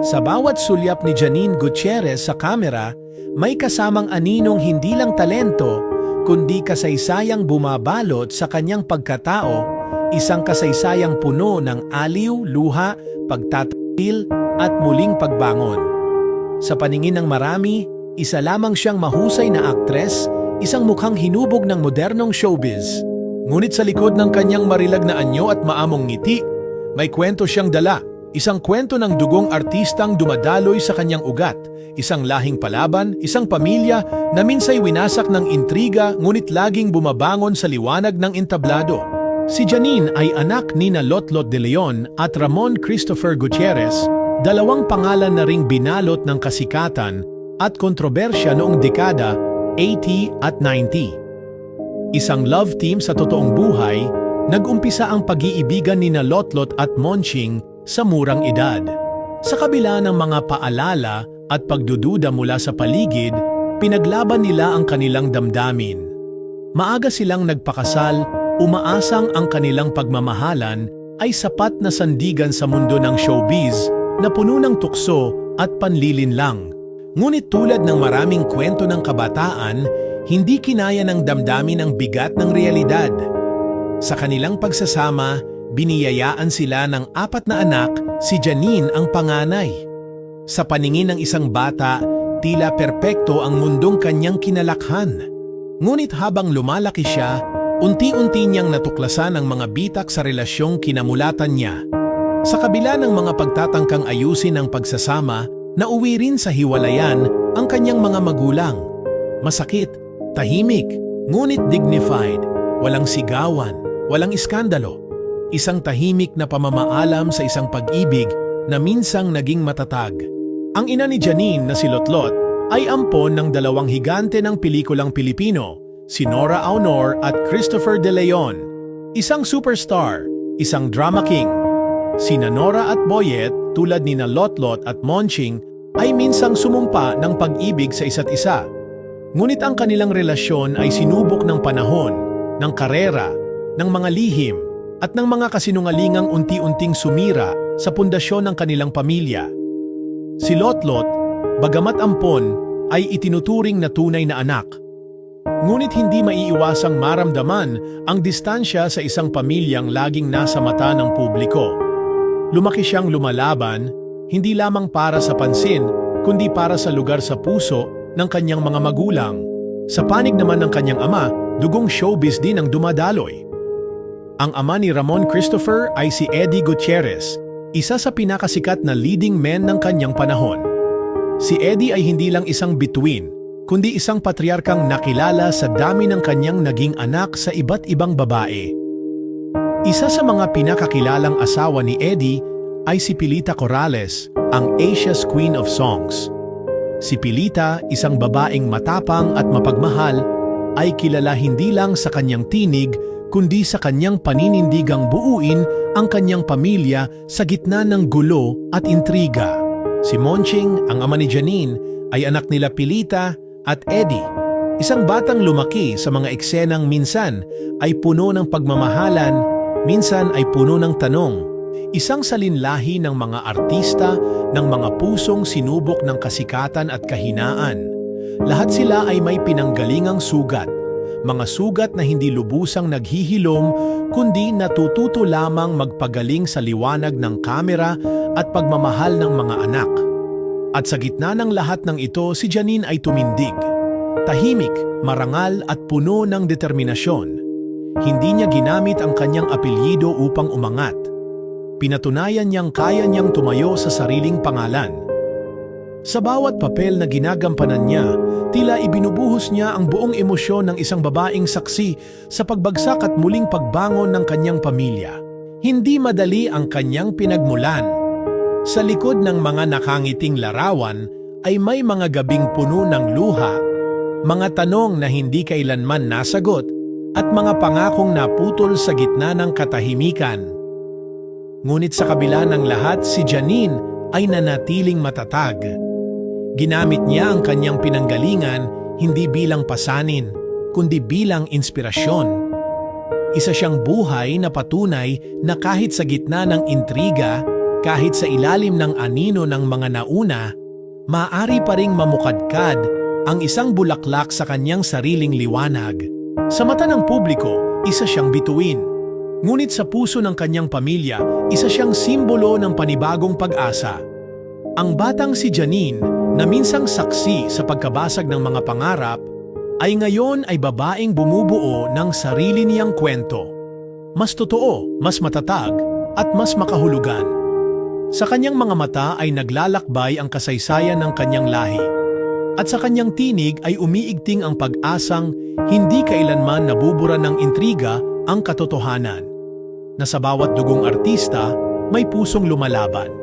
Sa bawat sulyap ni Janine Gutierrez sa kamera, may kasamang aninong hindi lang talento, kundi kasaysayang bumabalot sa kanyang pagkatao, isang kasaysayang puno ng aliw, luha, pagtatakil at muling pagbangon. Sa paningin ng marami, isa lamang siyang mahusay na aktres, isang mukhang hinubog ng modernong showbiz. Ngunit sa likod ng kanyang marilag na anyo at maamong ngiti, may kwento siyang dala. Isang kwento ng dugong artistang dumadaloy sa kanyang ugat, isang lahing palaban, isang pamilya na minsay winasak ng intriga ngunit laging bumabangon sa liwanag ng entablado. Si Janine ay anak ni Lotlot de Leon at Ramon Christopher Gutierrez, dalawang pangalan na ring binalot ng kasikatan at kontrobersya noong dekada 80 at 90. Isang love team sa totoong buhay, nag-umpisa ang pag-iibigan ni Lotlot at Monching sa murang edad. Sa kabila ng mga paalala at pagdududa mula sa paligid, pinaglaban nila ang kanilang damdamin. Maaga silang nagpakasal, umaasang ang kanilang pagmamahalan ay sapat na sandigan sa mundo ng showbiz na puno ng tukso at panlilinlang. Ngunit tulad ng maraming kwento ng kabataan, hindi kinaya ng damdamin ang bigat ng realidad. Sa kanilang pagsasama, biniyayaan sila ng 4 na anak, si Janine ang panganay. Sa paningin ng isang bata, tila perpekto ang mundong kanyang kinalakhan. Ngunit habang lumalaki siya, unti-unti niyang natuklasan ang mga bitak sa relasyong kinamulatan niya. Sa kabila ng mga pagtatangkang ayusin ang pagsasama, nauwi rin sa hiwalayan ang kanyang mga magulang. Masakit, tahimik, ngunit dignified, walang sigawan, walang iskandalo. Isang tahimik na pamamaalam sa isang pag-ibig na minsang naging matatag. Ang ina ni Janine na si Lotlot ay ampon ng dalawang higante ng pelikulang Pilipino, si Nora Aunor at Christopher De Leon. Isang superstar, isang drama king. Sina Nora at Boyet, tulad ni Lotlot at Monching, ay minsang sumumpa ng pag-ibig sa isa't isa. Ngunit ang kanilang relasyon ay sinubok ng panahon, ng karera, ng mga lihim, at ng mga kasinungalingang unti-unting sumira sa pundasyon ng kanilang pamilya. Si Lotlot, bagamat ampon, ay itinuturing na tunay na anak. Ngunit hindi maiiwasang maramdaman ang distansya sa isang pamilyang laging nasa mata ng publiko. Lumaki siyang lumalaban, hindi lamang para sa pansin, kundi para sa lugar sa puso ng kanyang mga magulang. Sa panig naman ng kanyang ama, dugong showbiz din ang dumadaloy. Ang ama ni Ramon Christopher ay si Eddie Gutierrez, isa sa pinakasikat na leading men ng kanyang panahon. Si Eddie ay hindi lang isang bituin, kundi isang patriarkang nakilala sa dami ng kanyang naging anak sa iba't ibang babae. Isa sa mga pinakakilalang asawa ni Eddie ay si Pilita Corrales, ang Asia's Queen of Songs. Si Pilita, isang babaeng matapang at mapagmahal, ay kilala hindi lang sa kanyang tinig, kundi sa kanyang paninindigang buuin ang kanyang pamilya sa gitna ng gulo at intriga. Si Monching, ang ama ni Janine, ay anak nila Pilita at Eddie. Isang batang lumaki sa mga eksenang minsan ay puno ng pagmamahalan, minsan ay puno ng tanong. Isang salinlahi ng mga artista, ng mga pusong sinubok ng kasikatan at kahinaan. Lahat sila ay may pinanggalingang sugat. Mga sugat na hindi lubusang naghihilom, kundi natututo lamang magpagaling sa liwanag ng kamera at pagmamahal ng mga anak. At sa gitna ng lahat ng ito, si Janine ay tumindig. Tahimik, marangal at puno ng determinasyon. Hindi niya ginamit ang kanyang apelyido upang umangat. Pinatunayan niyang kaya niyang tumayo sa sariling pangalan. Sa bawat papel na ginagampanan niya, tila ibinubuhos niya ang buong emosyon ng isang babaeng saksi sa pagbagsak at muling pagbangon ng kanyang pamilya. Hindi madali ang kanyang pinagmulan. Sa likod ng mga nakangiting larawan ay may mga gabing puno ng luha, mga tanong na hindi kailanman nasagot, at mga pangakong naputol sa gitna ng katahimikan. Ngunit sa kabila ng lahat, si Janine ay nanatiling matatag. Ginamit niya ang kanyang pinanggalingan hindi bilang pasanin, kundi bilang inspirasyon. Isa siyang buhay na patunay na kahit sa gitna ng intriga, kahit sa ilalim ng anino ng mga nauna, maaari pa ring mamukadkad ang isang bulaklak sa kanyang sariling liwanag. Sa mata ng publiko, isa siyang bituin. Ngunit sa puso ng kanyang pamilya, isa siyang simbolo ng panibagong pag-asa. Ang batang si Janine, na minsang saksi sa pagkabasag ng mga pangarap, ay ngayon ay babaeng bumubuo ng sarili niyang kwento. Mas totoo, mas matatag, at mas makahulugan. Sa kanyang mga mata ay naglalakbay ang kasaysayan ng kanyang lahi. At sa kanyang tinig ay umiigting ang pag-asang hindi kailanman nabubura ng intriga ang katotohanan, na sa bawat dugong artista may pusong lumalaban.